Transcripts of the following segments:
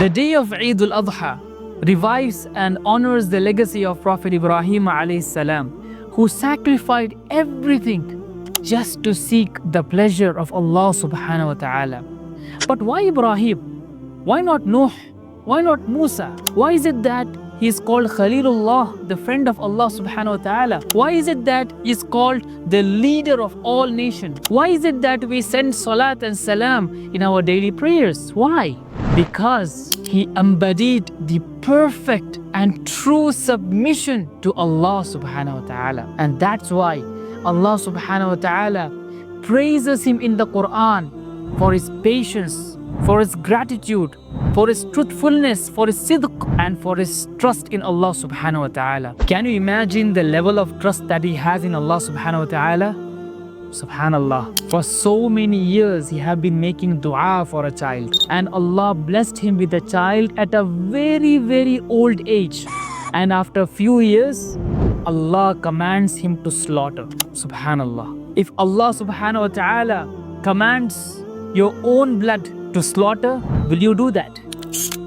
The day of Eid al-Adha revives and honors the legacy of Prophet Ibrahim alayhi salam, who sacrificed everything just to seek the pleasure of Allah subhanahu wa ta'ala. But why Ibrahim? Why not Nuh? Why not Musa? Why is it that he is called Khalilullah, the friend of Allah subhanahu wa ta'ala? Why is it that he is called the leader of all nations? Why is it that we send salat and salam in our daily prayers? Why? Because he embodied the perfect and true submission to Allah subhanahu wa ta'ala. And that's why Allah subhanahu wa ta'ala praises him in the Quran for his patience, for his gratitude, for his truthfulness, for his sidq, and for his trust in Allah subhanahu wa ta'ala. Can you imagine the level of trust that he has in Allah subhanahu wa ta'ala? Subhanallah. For so many years he have been making dua for a child, and Allah blessed him with a child at a very, very old age. And after a few years, Allah commands him to slaughter. Subhanallah. If Allah subhanahu wa ta'ala commands your own blood to slaughter, will you do that?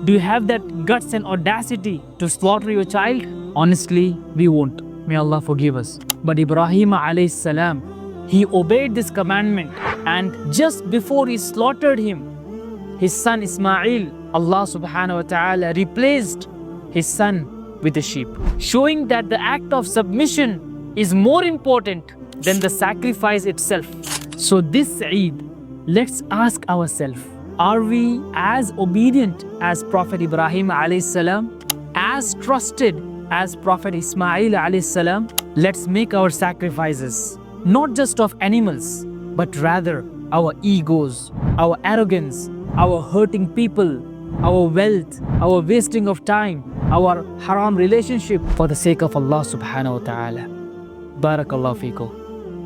Do you have that guts and audacity to slaughter your child? Honestly, we won't. May Allah forgive us. But Ibrahim alayhi salam, he obeyed this commandment, and just before he slaughtered him, his son Ismail, Allah subhanahu wa ta'ala replaced his son with a sheep, showing that the act of submission is more important than the sacrifice itself. So this Eid, let's ask ourselves, are we as obedient as Prophet Ibrahim alayhi salam, as trusted as Prophet Ismail alayhi salam? Let's make our sacrifices not just of animals, but rather our egos, our arrogance, our hurting people, our wealth, our wasting of time, our haram relationship, for the sake of Allah subhanahu wa ta'ala. Barakallahu feekum.